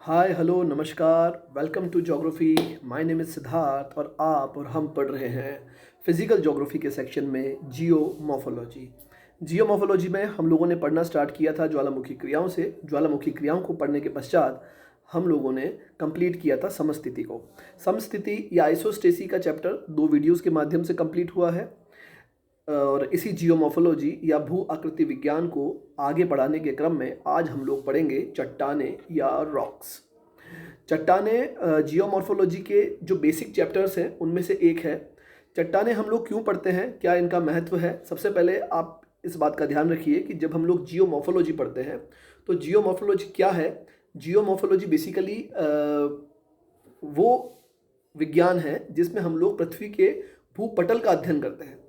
हाय hello नमस्कार welcome to geography. My name is Siddharth और आप और हम पढ़ रहे हैं फिज़िकल ज्योग्राफी के सेक्शन में जियोमॉर्फोलॉजी। जियोमॉर्फोलॉजी में हम लोगों ने पढ़ना स्टार्ट किया था ज्वालामुखी क्रियाओं से। ज्वालामुखी क्रियाओं को पढ़ने के पश्चात हम लोगों ने कंप्लीट किया था समस्थिति को। समस्थिति या आइसोस्टेसी का चैप्टर 2 वीडियोस के माध्यम से कंप्लीट हुआ है और इसी जियोमॉर्फोलॉजी या भू आकृति विज्ञान को आगे बढ़ाने के क्रम में आज हम लोग पढ़ेंगे चट्टाने या रॉक्स। चट्टाने जियोमॉर्फोलॉजी के जो बेसिक चैप्टर्स हैं उनमें से एक है। चट्टाने हम लोग क्यों पढ़ते हैं, क्या इनका महत्व है? सबसे पहले आप इस बात का ध्यान रखिए कि जब हम लोग जियोमॉर्फोलॉजी पढ़ते हैं तो जियोमॉर्फोलॉजी क्या है। जियोमॉर्फोलॉजी बेसिकली वो विज्ञान है जिसमें हम लोग पृथ्वी के भूपटल का अध्ययन करते हैं।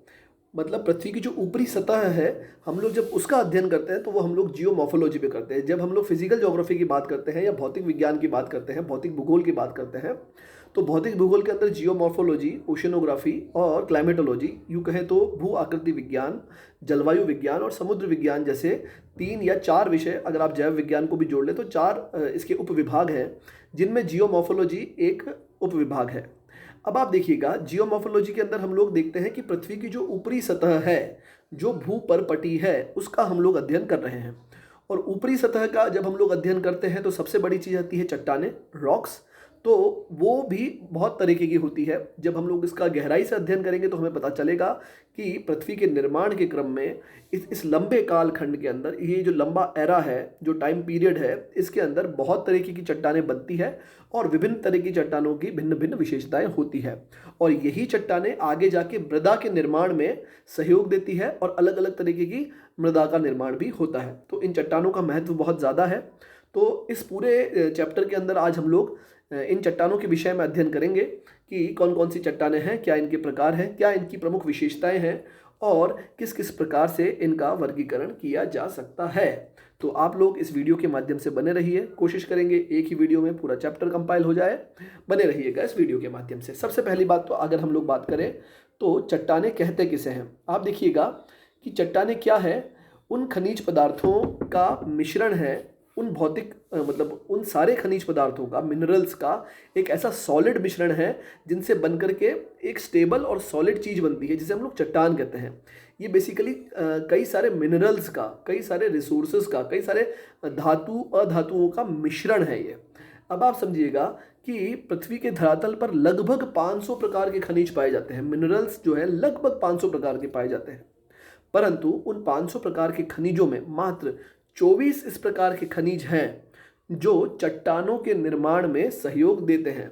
मतलब पृथ्वी की जो ऊपरी सतह है, हम लोग जब उसका अध्ययन करते हैं तो वो हम लोग जियोमॉर्फोलॉजी पे करते हैं। जब हम लोग फिजिकल ज्योग्राफी की बात करते हैं या भौतिक विज्ञान की बात करते हैं, भौतिक भूगोल की बात करते हैं, तो भौतिक भूगोल के अंदर जियोमॉर्फोलॉजी, ओशनोग्राफी और क्लाइमेटोलॉजी, यूँ कहें तो भू आकृति विज्ञान, जलवायु विज्ञान और समुद्र विज्ञान जैसे 3 या 4 विषय, अगर आप जैव विज्ञान को भी जोड़ लें तो 4 इसके उपविभाग हैं, जिनमें जियोमॉर्फोलॉजी एक उपविभाग है। अब आप देखिएगा जियोमॉर्फोलॉजी के अंदर हम लोग देखते हैं कि पृथ्वी की जो ऊपरी सतह है, जो भू परपटी है, उसका हम लोग अध्ययन कर रहे हैं। और ऊपरी सतह का जब हम लोग अध्ययन करते हैं तो सबसे बड़ी चीज़ आती है चट्टाने, रॉक्स। तो वो भी बहुत तरीके की होती है। जब हम लोग इसका गहराई से अध्ययन करेंगे तो हमें पता चलेगा कि पृथ्वी के निर्माण के क्रम में इस लंबे कालखंड के अंदर, ये जो लंबा एरा है, जो टाइम पीरियड है, इसके अंदर बहुत तरीके की चट्टानें बनती है और विभिन्न तरह की चट्टानों की भिन्न भिन्न विशेषताएं होती है। और यही चट्टानें आगे जाके मृदा के निर्माण में सहयोग देती है और अलग अलग तरीके की मृदा का निर्माण भी होता है। तो इन चट्टानों का महत्व बहुत ज़्यादा है। तो इस पूरे चैप्टर के अंदर आज हम लोग इन चट्टानों के विषय में अध्ययन करेंगे कि कौन कौन सी चट्टानें हैं, क्या इनके प्रकार हैं, क्या इनकी प्रमुख विशेषताएं हैं और किस किस प्रकार से इनका वर्गीकरण किया जा सकता है। तो आप लोग इस वीडियो के माध्यम से बने रहिए। कोशिश करेंगे एक ही वीडियो में पूरा चैप्टर कंपाइल हो जाए। बने रहिएगा इस वीडियो के माध्यम से। सबसे पहली बात तो अगर हम लोग बात करें तो चट्टानें कहते किसे हैं। आप देखिएगा कि चट्टानें क्या है, उन खनिज पदार्थों का मिश्रण है, उन भौतिक मतलब उन सारे खनिज पदार्थों का, मिनरल्स का एक ऐसा सॉलिड मिश्रण है जिनसे बनकर के एक स्टेबल और सॉलिड चीज़ बनती है जिसे हम लोग चट्टान कहते हैं। ये बेसिकली कई सारे मिनरल्स का, कई सारे रिसोर्सेज का, कई सारे धातु अधातुओं का मिश्रण है ये। अब आप समझिएगा कि पृथ्वी के धरातल पर लगभग 500 प्रकार के खनिज पाए जाते हैं। मिनरल्स जो है लगभग 500 प्रकार के पाए जाते हैं, परंतु उन 500 प्रकार के खनिजों में मात्र 24 इस प्रकार के खनिज हैं जो चट्टानों के निर्माण में सहयोग देते हैं।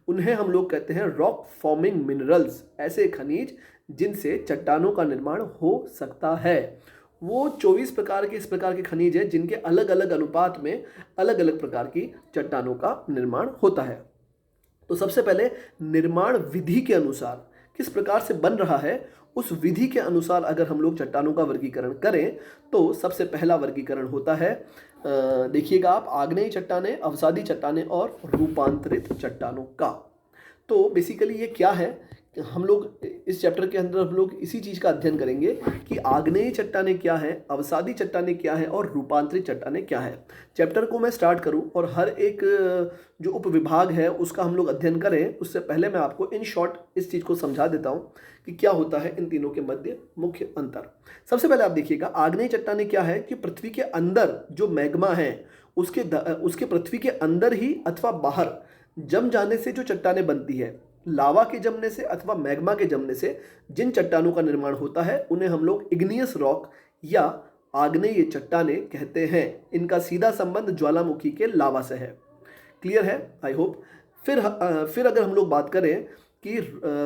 उन्हें हम लोग कहते हैं रॉक फॉर्मिंग मिनरल्स, ऐसे खनिज जिनसे चट्टानों का निर्माण हो सकता है। वो 24 प्रकार के इस प्रकार के खनिज हैं जिनके अलग अलग अनुपात में अलग अलग प्रकार की चट्टानों का निर्माण होता है। तो सबसे पहले निर्माण विधि के अनुसार किस प्रकार से बन रहा है, उस विधि के अनुसार अगर हम लोग चट्टानों का वर्गीकरण करें तो सबसे पहला वर्गीकरण होता है, देखिएगा आप, आग्नेय चट्टानें, अवसादी चट्टानें और रूपांतरित चट्टानों का। तो बेसिकली ये क्या है, हम लोग इस चैप्टर के अंदर हम लोग इसी चीज़ का अध्ययन करेंगे कि आग्नेय चट्टानें क्या है, अवसादी चट्टानें क्या है और रूपांतरित चट्टानें क्या है। चैप्टर को मैं स्टार्ट करूं और हर एक जो उपविभाग है उसका हम लोग अध्ययन करें, उससे पहले मैं आपको इन शॉर्ट इस चीज़ को समझा देता हूं कि क्या होता है इन तीनों के मध्य मुख्य अंतर। सबसे पहले आप देखिएगा आग्नेय चट्टानें क्या है कि पृथ्वी के अंदर जो मैग्मा है उसके पृथ्वी के अंदर ही अथवा बाहर जम जाने से जो चट्टानें बनती है, लावा के जमने से अथवा मैग्मा के जमने से जिन चट्टानों का निर्माण होता है उन्हें हम लोग इग्नियस रॉक या आग्नेय चट्टानें कहते हैं। इनका सीधा संबंध ज्वालामुखी के लावा से है। क्लियर है, आई होप। फिर अगर हम लोग बात करें कि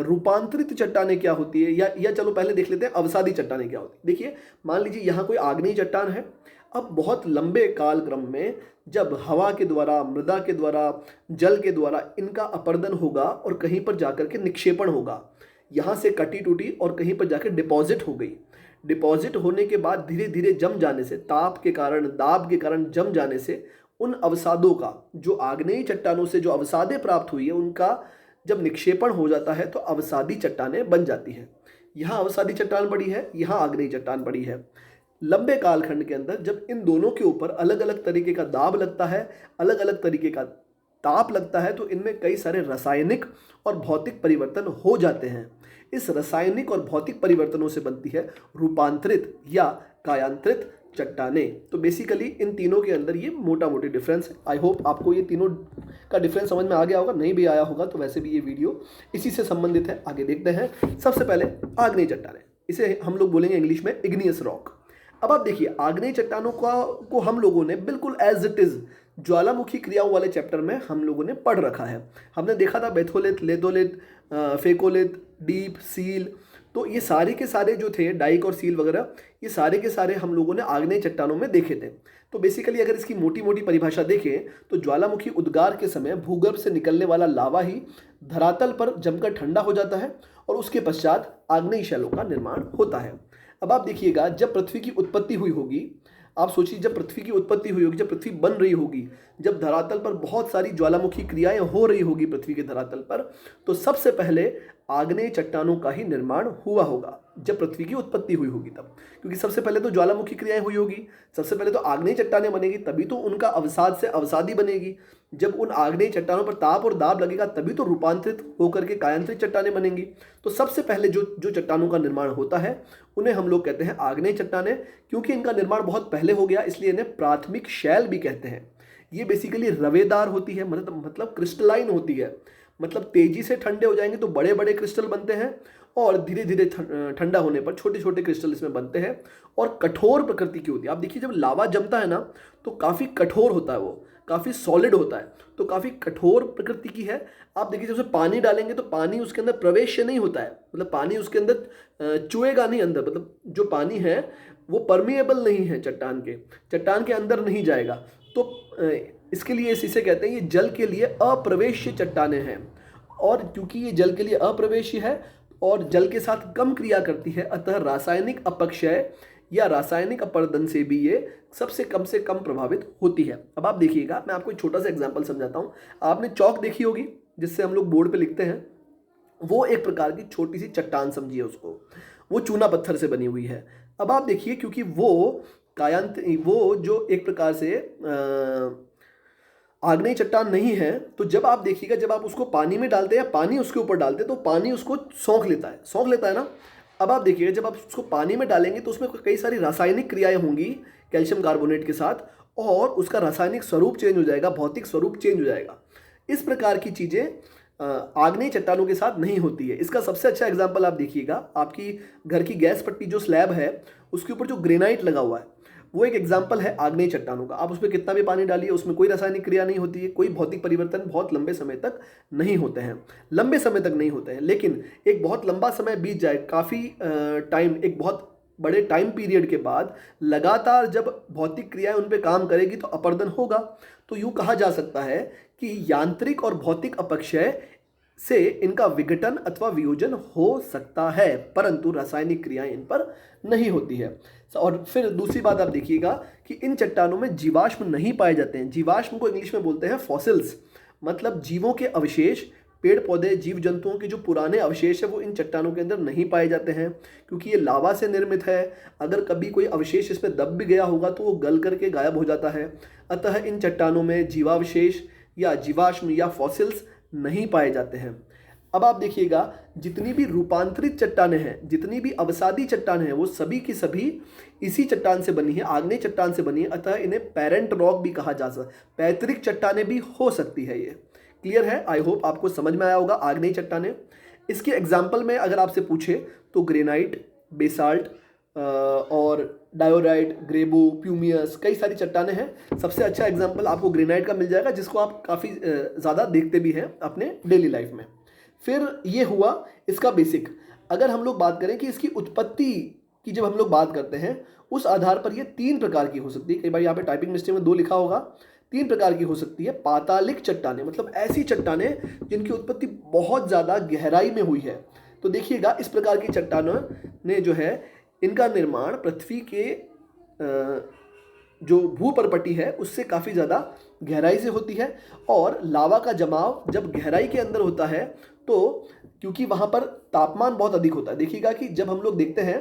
रूपांतरित चट्टानें क्या होती है, या चलो पहले देख लेते हैं अवसादी चट्टानें क्या होती है। देखिए, मान लीजिए यहाँ कोई आग्नेय चट्टान है। अब बहुत लंबे कालक्रम में जब हवा के द्वारा, मृदा के द्वारा, जल के द्वारा इनका अपर्दन होगा और कहीं पर जाकर के निक्षेपण होगा, यहाँ से कटी टूटी और कहीं पर जाकर डिपॉजिट हो गई। डिपॉजिट होने के बाद धीरे धीरे जम जाने से, ताप के कारण, दाब के कारण जम जाने से उन अवसादों का, जो आग्नेय चट्टानों से जो अवसादें प्राप्त हुई है, उनका जब निक्षेपण हो जाता है तो अवसादी चट्टानें बन जाती हैं। यहाँ अवसादी चट्टान बड़ी है, यहाँ आग्नेय चट्टान बड़ी है। लंबे कालखंड के अंदर जब इन दोनों के ऊपर अलग अलग तरीके का दाब लगता है, अलग अलग तरीके का ताप लगता है तो इनमें कई सारे रासायनिक और भौतिक परिवर्तन हो जाते हैं। इस रासायनिक और भौतिक परिवर्तनों से बनती है रूपांतरित या कायांतरित चट्टानें। तो बेसिकली इन तीनों के अंदर ये मोटा मोटी डिफरेंस है। आई होप आपको ये तीनों का डिफरेंस समझ में आ गया होगा, नहीं भी आया होगा तो वैसे भी ये वीडियो इसी से संबंधित है। आगे देखते हैं। सबसे पहले आग्नेय चट्टानें, इसे हम लोग बोलेंगे इंग्लिश में इग्नियस रॉक। अब आप देखिए, आग्नेय चट्टानों को हम लोगों ने बिल्कुल एज इट इज ज्वालामुखी क्रियाओं वाले चैप्टर में हम लोगों ने पढ़ रखा है। हमने देखा था बेथोलिथ, लेथोलिथ, फेकोलिथ, डीप, सील, तो ये सारे के सारे जो थे, डाइक और सील वगैरह, ये सारे के सारे हम लोगों ने आग्नेय चट्टानों में देखे थे। तो बेसिकली अगर इसकी मोटी मोटी परिभाषा देखें तो ज्वालामुखी उद्गार के समय भूगर्भ से निकलने वाला लावा ही धरातल पर जमकर ठंडा हो जाता है और उसके पश्चात आग्नेय शैलों का निर्माण होता है। अब आप देखिएगा, जब पृथ्वी की उत्पत्ति हुई होगी, आप सोचिए जब पृथ्वी की उत्पत्ति हुई होगी, जब पृथ्वी बन रही होगी, जब धरातल पर बहुत सारी ज्वालामुखी क्रियाएं हो रही होगी पृथ्वी के धरातल पर, तो सबसे पहले आग्नेय चट्टानों का ही निर्माण हुआ होगा जब पृथ्वी की उत्पत्ति हुई होगी तब। क्योंकि सबसे पहले तो ज्वालामुखी क्रियाएं हुई होगी, सबसे पहले तो आग्नेय चट्टानें बनेगी, तभी तो उनका अवसाद से अवसादी बनेगी। जब उन आग्नेय चट्टानों पर ताप और दाब लगेगा तभी तो रूपांतरित होकर के कायांतरित चट्टानें बनेंगी। तो सबसे पहले जो चट्टानों का निर्माण होता है उन्हें हम लोग कहते हैं आग्नेय चट्टानें। क्योंकि इनका निर्माण बहुत पहले हो गया इसलिए इन्हें प्राथमिक शैल भी कहते हैं। ये बेसिकली रवेदार होती है, मतलब क्रिस्टलाइन होती है, मतलब तेजी से ठंडे हो जाएंगे तो बड़े बड़े क्रिस्टल बनते हैं और धीरे धीरे ठंडा होने पर छोटे छोटे क्रिस्टल इसमें बनते हैं और कठोर प्रकृति की होती है। आप देखिए, जब लावा जमता है ना तो काफ़ी कठोर होता है, वो काफ़ी सॉलिड होता है, तो काफ़ी कठोर प्रकृति की है। आप देखिए, जब उसमें पानी डालेंगे तो पानी उसके अंदर प्रवेश नहीं होता है, मतलब पानी उसके अंदर चुएगा नहीं अंदर, मतलब जो पानी है वो परमिएबल नहीं है, चट्टान के अंदर नहीं जाएगा। तो इसके लिए इसे कहते हैं ये जल के लिए अप्रवेश्य चट्टानें हैं। और क्योंकि ये जल के लिए अप्रवेश्य है और जल के साथ कम क्रिया करती है, अतः रासायनिक अपक्षय या रासायनिक अपर्दन से भी ये सबसे कम से कम प्रभावित होती है। अब आप देखिएगा, मैं आपको एक छोटा सा एग्जांपल समझाता हूँ। आपने चौक देखी होगी जिससे हम लोग बोर्ड पे लिखते हैं, वो एक प्रकार की छोटी सी चट्टान समझिए उसको, वो चूना पत्थर से बनी हुई है। अब आप देखिए, क्योंकि वो जो एक प्रकार से आग्नेय चट्टान नहीं है, तो जब आप देखिएगा, जब आप उसको पानी में डालते हैं या पानी उसके ऊपर डालते हैं तो पानी उसको सौंख लेता है ना। अब आप देखिएगा, जब आप उसको पानी में डालेंगे तो उसमें कई सारी रासायनिक क्रियाएं होंगी कैल्शियम कार्बोनेट के साथ और उसका रासायनिक स्वरूप चेंज हो जाएगा, भौतिक स्वरूप चेंज हो जाएगा। इस प्रकार की चीज़ें आग्नेय चट्टानों के साथ नहीं होती है। इसका सबसे अच्छा एग्जाम्पल आप देखिएगा, आपकी घर की गैस पट्टी जो स्लैब है उसके ऊपर जो ग्रेनाइट लगा हुआ है, वो एक एग्जाम्पल है आग्नेय चट्टानों का। आप उसमें कितना भी पानी डालिए, उसमें कोई रासायनिक क्रिया नहीं होती है, कोई भौतिक परिवर्तन बहुत लंबे समय तक नहीं होते हैं, लेकिन एक बहुत लंबा समय बीत जाए, काफ़ी टाइम, एक बहुत बड़े टाइम पीरियड के बाद लगातार जब भौतिक क्रियाएं उन पर काम करेगी तो अपर्दन होगा। तो यूँ कहा जा सकता है कि यांत्रिक और भौतिक अपक्षय से इनका विघटन अथवा वियोजन हो सकता है, परंतु रासायनिक क्रियाएं इन पर नहीं होती है। और फिर दूसरी बात आप देखिएगा कि इन चट्टानों में जीवाश्म नहीं पाए जाते हैं। जीवाश्म को इंग्लिश में बोलते हैं फॉसिल्स, मतलब जीवों के अवशेष, पेड़ पौधे, जीव जंतुओं के जो पुराने अवशेष है वो इन चट्टानों के अंदर नहीं पाए जाते हैं, क्योंकि ये लावा से निर्मित है। अगर कभी कोई अवशेष इसमें दब भी गया होगा तो वो गल करके गायब हो जाता है। अतः इन चट्टानों में जीवावशेष या जीवाश्म या फॉसिल्स नहीं पाए जाते हैं। अब आप देखिएगा, जितनी भी रूपांतरित चट्टानें हैं, जितनी भी अवसादी चट्टानें हैं, वो सभी की सभी इसी चट्टान से बनी है, आग्नेय चट्टान से बनी है। अतः इन्हें पेरेंट रॉक भी कहा जा सकता है, पैतृक चट्टानें भी हो सकती है। ये क्लियर है? आई होप आपको समझ में आया होगा आग्नेय चट्टानें। इसके एग्जाम्पल में अगर आपसे पूछे तो ग्रेनाइट, बेसाल्ट और डायोराइट, ग्रेबो, प्यूमियस, कई सारी चट्टानें हैं। सबसे अच्छा एग्जाम्पल आपको ग्रेनाइट का मिल जाएगा, जिसको आप काफ़ी ज़्यादा देखते भी हैं अपने डेली लाइफ में। फिर ये हुआ इसका बेसिक। अगर हम लोग बात करें कि इसकी उत्पत्ति की, जब हम लोग बात करते हैं उस आधार पर ये 3 प्रकार की हो सकती है। कई बार यहाँ पे टाइपिंग मिस्टेक में 2 लिखा होगा, 3 प्रकार की हो सकती है। पातालिक चट्टानें, मतलब ऐसी चट्टानें जिनकी उत्पत्ति बहुत ज़्यादा गहराई में हुई है। तो देखिएगा, इस प्रकार की चट्टानों ने जो है, इनका निर्माण पृथ्वी के जो भूपर्पटी है उससे काफ़ी ज़्यादा गहराई से होती है। और लावा का जमाव जब गहराई के अंदर होता है तो क्योंकि वहाँ पर तापमान बहुत अधिक होता है, देखिएगा कि जब हम लोग देखते हैं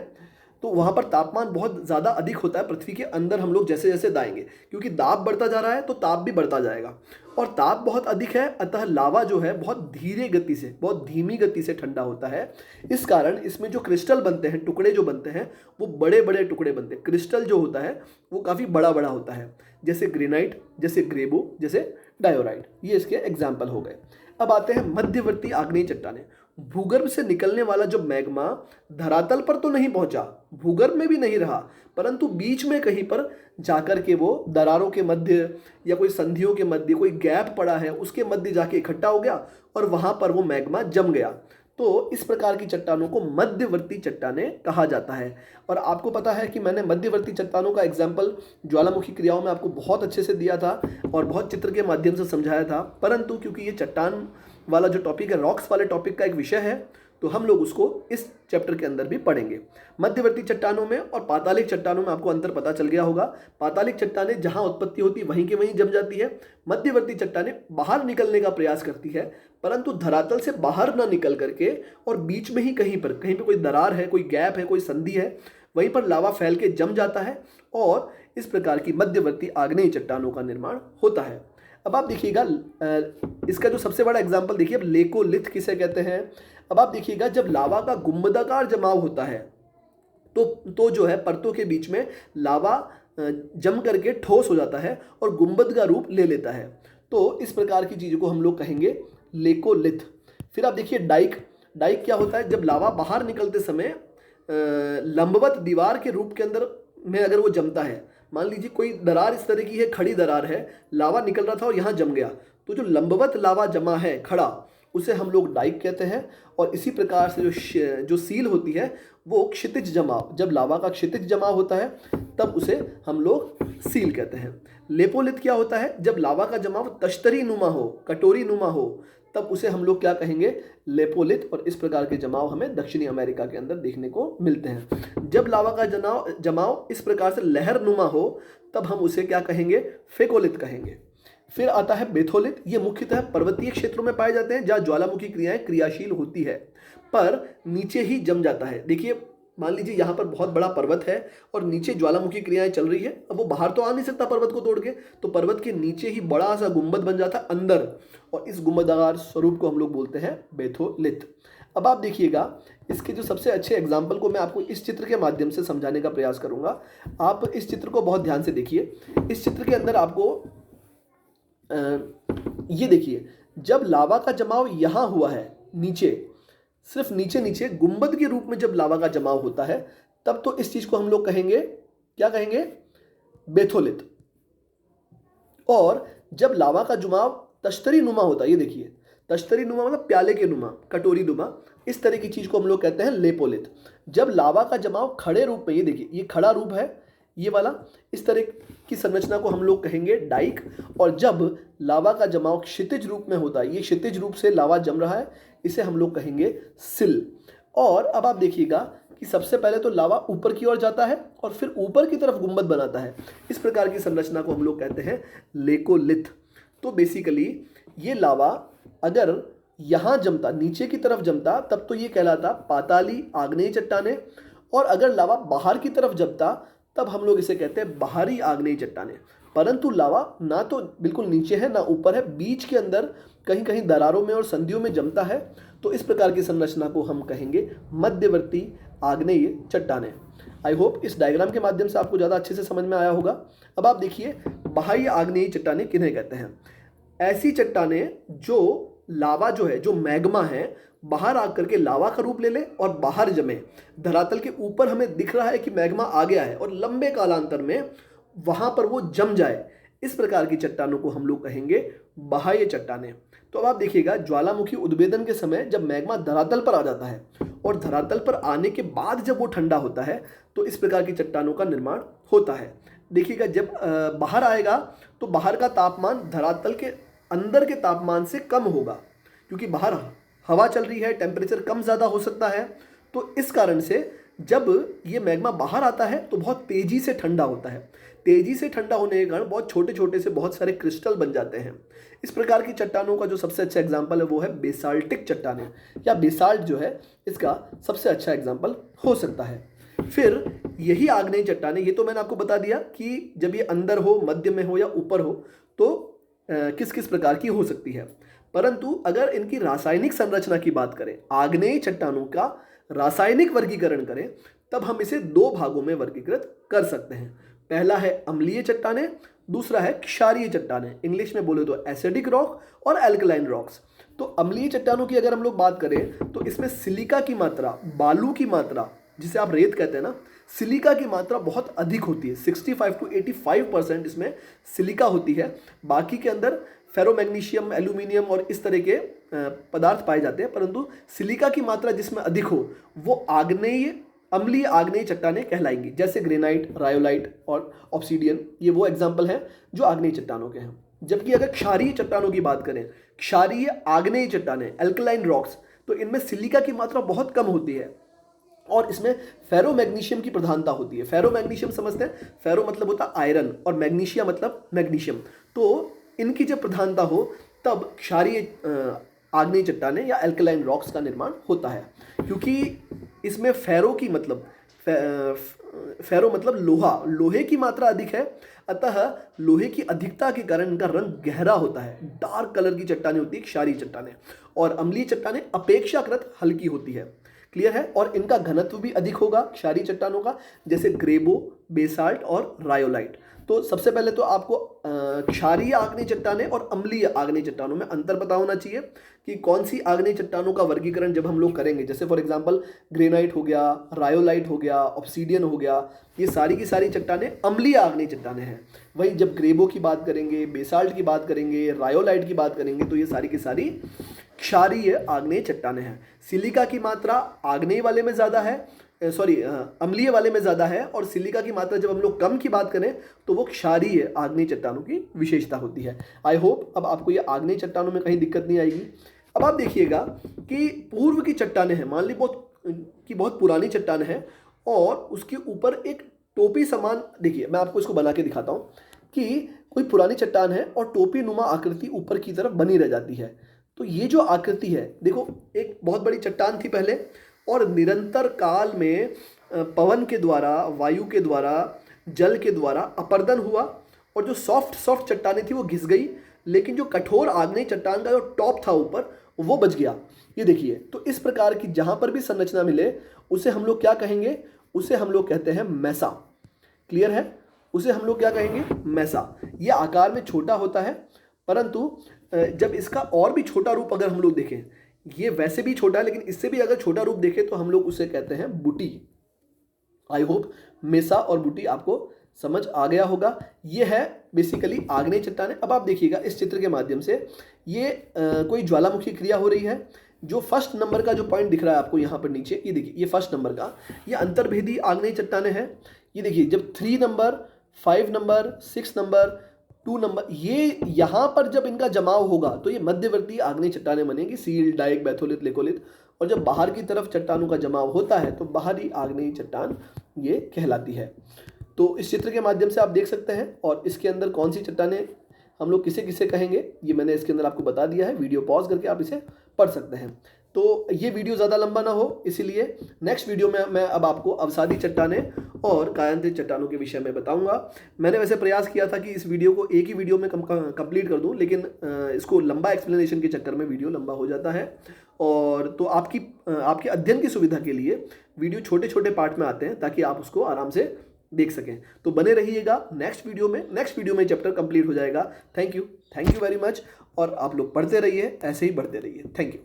तो वहाँ पर तापमान बहुत ज़्यादा अधिक होता है पृथ्वी के अंदर हम लोग जैसे जैसे दाएंगे, क्योंकि दाब बढ़ता जा रहा है तो ताप भी बढ़ता जाएगा, और ताप बहुत अधिक है, अतः लावा जो है बहुत धीरे गति से, बहुत धीमी गति से ठंडा होता है। इस कारण इसमें जो क्रिस्टल बनते हैं, टुकड़े जो बनते हैं, वो बड़े बड़े टुकड़े बनते हैं। क्रिस्टल जो होता है वो काफ़ी बड़ा बड़ा होता है, जैसे ग्रेनाइट, जैसे ग्रेबो, जैसे डायोराइट, ये इसके एग्जाम्पल हो गए। अब आते हैं मध्यवर्ती आग्नेय चट्टानें। भूगर्भ से निकलने वाला जो मैग्मा धरातल पर तो नहीं पहुंचा, भूगर्भ में भी नहीं रहा, परंतु बीच में कहीं पर जाकर के वो दरारों के मध्य या कोई संधियों के मध्य कोई गैप पड़ा है, उसके मध्य जाके इकट्ठा हो गया और वहां पर वो मैग्मा जम गया। तो इस प्रकार की चट्टानों को मध्यवर्ती चट्टानें कहा जाता है। और आपको पता है कि मैंने मध्यवर्ती चट्टानों का एग्जाम्पल ज्वालामुखी क्रियाओं में आपको बहुत अच्छे से दिया था और बहुत चित्र के माध्यम से समझाया था, परंतु क्योंकि ये चट्टान वाला जो टॉपिक है, रॉक्स वाले टॉपिक का एक विषय है, तो हम लोग उसको इस चैप्टर के अंदर भी पढ़ेंगे। मध्यवर्ती चट्टानों में और पातालिक चट्टानों में आपको अंतर पता चल गया होगा। पातालिक चट्टानें जहां उत्पत्ति होती है वहीं के वहीं जम जाती है। मध्यवर्ती चट्टानें बाहर निकलने का प्रयास करती है, परंतु धरातल से बाहर ना निकल करके और बीच में ही कहीं पर कोई दरार है, कोई गैप है, कोई संधि है, वहीं पर लावा फैल के जम जाता है और इस प्रकार की मध्यवर्ती आग्नेय चट्टानों का निर्माण होता है। अब आप देखिएगा इसका जो सबसे बड़ा एग्जाम्पल देखिए, अब लेकोलिथ किसे कहते हैं। अब आप देखिएगा जब लावा का गुंबदाकार जमाव होता है तो जो है परतों के बीच में लावा जम करके ठोस हो जाता है और गुंबद का रूप ले लेता है। तो इस प्रकार की चीज़ को हम लोग कहेंगे लेकोलिथ। फिर आप देखिए डाइक। डाइक क्या होता है, जब लावा बाहर निकलते समय लंबवत दीवार के रूप के अंदर में अगर वो जमता है, मान लीजिए कोई दरार इस तरह की है, खड़ी दरार है, लावा निकल रहा था और यहाँ जम गया, तो जो लंबवत लावा जमा है खड़ा, उसे हम लोग डाइक कहते हैं। और इसी प्रकार से जो सील होती है वो क्षितिज जमाव, जब लावा का क्षितिज जमाव होता है तब उसे हम लोग सील कहते हैं। लेपोलिथ क्या होता है, जब लावा का जमाव तश्तरी नुमा हो, कटोरी नुमा हो, तब उसे हम लोग क्या कहेंगे, लेपोलिथ। और इस प्रकार के जमाव हमें दक्षिणी अमेरिका के अंदर देखने को मिलते हैं। जब लावा का जमाव इस प्रकार से लहर नुमा हो तब हम उसे क्या कहेंगे, फेकोलिथ कहेंगे। फिर आता है बेथोलिथ। ये मुख्यतः पर्वतीय क्षेत्रों में पाए जाते हैं जहाँ ज्वालामुखी क्रियाएं क्रियाशील होती है पर नीचे ही जम जाता है। देखिए मान लीजिए यहाँ पर बहुत बड़ा पर्वत है और नीचे ज्वालामुखी क्रियाएं चल रही है, अब वो बाहर तो आ नहीं सकता पर्वत को तोड़ के, तो पर्वत के नीचे ही बड़ा सा गुंबद बन जाता है अंदर, और इस गुंबदाकार स्वरूप को हम लोग बोलते हैं बेथोलिथ। अब आप देखिएगा इसके जो सबसे अच्छे एग्जाम्पल को मैं आपको इस चित्र के माध्यम से समझाने का प्रयास करूंगा। आप इस चित्र को बहुत ध्यान से देखिए। इस चित्र के अंदर आपको ये देखिए, जब लावा का जमाव यहां हुआ है नीचे, सिर्फ नीचे नीचे गुंबद के रूप में जब लावा का जमाव होता है, तब तो इस चीज को हम लोग कहेंगे, क्या कहेंगे, बेथोलिथ। और जब लावा का जमाव तश्तरी नुमा होता है, ये देखिए तश्तरी नुमा मतलब प्याले के नुमा, कटोरी नुमा, इस तरह की चीज को हम लोग कहते हैं लेपोलिथ। जब लावा का जमाव खड़े रूप में, ये देखिए ये खड़ा रूप है ये वाला, इस तरह की संरचना को हम लोग कहेंगे डाइक। और जब लावा का जमाव क्षितिज रूप में होता है, ये क्षितिज रूप से लावा जम रहा है, इसे हम लोग कहेंगे सिल। और अब आप देखिएगा कि सबसे पहले तो लावा ऊपर की ओर जाता है और फिर ऊपर की तरफ गुंबद बनाता है। इस प्रकार की संरचना को हम लोग कहते हैं लेकोलिथ। तो बेसिकली ये लावा अगर यहाँ जमता, नीचे की तरफ जमता, तब तो ये कहलाता पाताली आग्नेय चट्टानें, और अगर लावा बाहर की तरफ जमता तब हम लोग इसे कहते हैं बाहरी आग्नेय चट्टानें। परंतु लावा ना तो बिल्कुल नीचे है ना ऊपर है, बीच के अंदर कहीं कहीं दरारों में और संधियों में जमता है, तो इस प्रकार की संरचना को हम कहेंगे मध्यवर्ती आग्नेय चट्टानें। आई होप इस डायग्राम के माध्यम से आपको ज़्यादा अच्छे से समझ में आया होगा। अब आप देखिए बाह्य आग्नेय चट्टानें किन्हें कहते हैं। ऐसी चट्टानें जो लावा जो है, जो मैग्मा है, बाहर आकर के लावा का रूप ले ले और बाहर जमे। धरातल के ऊपर हमें दिख रहा है कि मैग्मा आ गया है और लंबे कालांतर में वहां पर वो जम जाए, इस प्रकार की चट्टानों को हम लोग कहेंगे बाह्य चट्टानें। तो अब आप देखिएगा ज्वालामुखी उद्भेदन के समय जब मैग्मा धरातल पर आ जाता है और धरातल पर आने के बाद जब वो ठंडा होता है, तो इस प्रकार की चट्टानों का निर्माण होता है। देखिएगा जब बाहर आएगा तो बाहर का तापमान धरातल के अंदर के तापमान से कम होगा, क्योंकि बाहर हवा चल रही है, टेम्परेचर कम ज़्यादा हो सकता है। तो इस कारण से जब ये मैग्मा बाहर आता है तो बहुत तेज़ी से ठंडा होता है। तेज़ी से ठंडा होने के कारण बहुत छोटे छोटे से बहुत सारे क्रिस्टल बन जाते हैं। इस प्रकार की चट्टानों का जो सबसे अच्छा एग्जाम्पल है वो है बेसाल्टिक चट्टानें, या बेसाल्ट जो है इसका सबसे अच्छा एग्जाम्पल हो सकता है। फिर यही आग्नेय चट्टानें, ये तो मैंने आपको बता दिया कि जब ये अंदर हो, मध्य में हो या ऊपर हो तो किस किस प्रकार की हो सकती है। परंतु अगर इनकी रासायनिक संरचना की बात करें, आग्नेय चट्टानों का रासायनिक वर्गीकरण करें, तब हम इसे दो भागों में वर्गीकृत कर सकते हैं। पहला है अम्लीय चट्टानें, दूसरा है क्षारीय चट्टानें। इंग्लिश में बोले तो एसिडिक रॉक और एल्कलाइन रॉक्स। तो अम्लीय चट्टानों की अगर हम लोग बात करें तो इसमें सिलिका की मात्रा, बालू की मात्रा, जिसे आप रेत कहते हैं ना, सिलिका की मात्रा बहुत अधिक होती है। 65 to 85% इसमें सिलिका होती है। बाकी के अंदर फेरोमैग्नीशियम, एल्यूमिनियम और इस तरह के पदार्थ पाए जाते हैं, परंतु सिलिका की मात्रा जिसमें अधिक हो वो आग्नेय, अम्लीय आग्नेय चट्टानें कहलाएंगी। जैसे ग्रेनाइट, रायोलाइट और ऑब्सीडियन, ये वो एग्जाम्पल हैं जो आग्नेय चट्टानों के हैं। जबकि अगर क्षारीय चट्टानों की बात करें, क्षारीय आग्नेय चट्टानें, एल्कलाइन रॉक्स, तो इनमें सिलिका की मात्रा बहुत कम होती है और इसमें फेरोमैग्नीशियम की प्रधानता होती है। फेरोमैग्नीशियम समझते हैं, फेरो मतलब होता है आयरन और मैग्नीशिया मतलब मैग्नीशियम। तो इनकी जब प्रधानता हो तब क्षारीय आग्नेय चट्टानें या एल्कलाइन रॉक्स का निर्माण होता है। क्योंकि इसमें फेरो की मतलब फेरो मतलब लोहा, लोहे की मात्रा अधिक है, अतः लोहे की अधिकता के कारण इनका रंग गहरा होता है, डार्क कलर की चट्टानें होती है क्षारीय चट्टानें। और अम्लीय चट्टानें अपेक्षाकृत हल्की होती है। क्लियर है। और इनका घनत्व भी अधिक होगा क्षारीय चट्टानों का, जैसे ग्रेबो, बेसाल्ट और रायोलाइट। तो सबसे पहले तो आपको क्षारीय आग्नेय चट्टानें और अम्लीय आग्नेय चट्टानों में अंतर पता होना चाहिए कि कौन सी आग्नेय चट्टानों का वर्गीकरण जब हम लोग करेंगे। जैसे फॉर एग्जांपल ग्रेनाइट हो गया, रायोलाइट हो गया, ऑब्सीडियन हो गया, ये सारी की सारी चट्टानें अम्लीय आग्नेय चट्टानें हैं। वहीं जब ग्रेबो की बात करेंगे, बेसाल्ट की बात करेंगे, रायोलाइट की बात करेंगे, तो ये सारी की सारी क्षारीय आग्नेय चट्टानें हैं। सिलिका की मात्रा आग्नेय वाले में ज़्यादा है, अम्लीय वाले में ज़्यादा है, और सिलिका की मात्रा जब हम लोग कम की बात करें तो वो क्षारीय आग्नेय चट्टानों की विशेषता होती है। आई होप अब आपको ये आग्नेय चट्टानों में कहीं दिक्कत नहीं आएगी। अब आप देखिएगा कि पूर्व की चट्टानें हैं, मान ली बहुत पुरानी चट्टान है और उसके ऊपर एक टोपी समान, देखिए मैं आपको इसको बना के दिखाता हूँ कि कोई पुरानी चट्टान है और टोपी नुमा आकृति ऊपर की तरफ बनी रह जाती है। तो ये जो आकृति है, देखो एक बहुत बड़ी चट्टान थी पहले, और निरंतर काल में पवन के द्वारा, वायु के द्वारा, जल के द्वारा अपर्दन हुआ और जो सॉफ्ट चट्टानें थी वो घिस गई, लेकिन जो कठोर आग्नेय चट्टान का जो टॉप था ऊपर वो बच गया। ये देखिए, तो इस प्रकार की जहाँ पर भी संरचना मिले उसे हम लोग क्या कहेंगे, उसे हम लोग कहते हैं मैसा। क्लियर है, उसे हम लोग क्या कहेंगे, मैसा। ये आकार में छोटा होता है, परंतु जब इसका और भी छोटा रूप अगर हम लोग देखें, ये वैसे भी छोटा है लेकिन इससे भी अगर छोटा रूप देखें तो हम लोग उसे कहते हैं बुटी। आई होप मेसा और बुटी आपको समझ आ गया होगा। ये है बेसिकली आग्नेय चट्टानें। अब आप देखिएगा इस चित्र के माध्यम से, ये कोई ज्वालामुखी क्रिया हो रही है। जो फर्स्ट नंबर का जो पॉइंट दिख रहा है आपको यहाँ पर नीचे, ये देखिए, ये फर्स्ट नंबर का, ये अंतर्भेदी आग्नेय चट्टानें हैं। ये देखिए, जब 3 नंबर, 5 नंबर, 6 नंबर, 2 नंबर, ये यहाँ पर जब इनका जमाव होगा तो ये मध्यवर्ती आग्नेय चट्टानें बनेंगी, सील, डाइक, बैथोलिथ, लेकोलिथ। और जब बाहर की तरफ चट्टानों का जमाव होता है तो बाहरी आग्नेय चट्टान ये कहलाती है। तो इस चित्र के माध्यम से आप देख सकते हैं, और इसके अंदर कौन सी चट्टानें हम लोग किसे किसे कहेंगे ये मैंने इसके अंदर आपको बता दिया है। वीडियो पॉज करके आप इसे पढ़ सकते हैं। तो ये वीडियो ज़्यादा लंबा ना हो, इसीलिए नेक्स्ट वीडियो में मैं अब आपको अवसादी चट्टानें और कायांतरित चट्टानों के विषय में बताऊंगा। मैंने वैसे प्रयास किया था कि इस वीडियो को एक ही वीडियो में कंप्लीट कर दूं, लेकिन इसको लंबा एक्सप्लेनेशन के चक्कर में वीडियो लंबा हो जाता है। और तो आपके अध्ययन की सुविधा के लिए वीडियो छोटे छोटे पार्ट में आते हैं ताकि आप उसको आराम से देख सकें। तो बने रहिएगा नेक्स्ट वीडियो में चैप्टर कंप्लीट हो जाएगा। Thank you very much. और आप लोग पढ़ते रहिए, ऐसे ही बढ़ते रहिए। Thank you.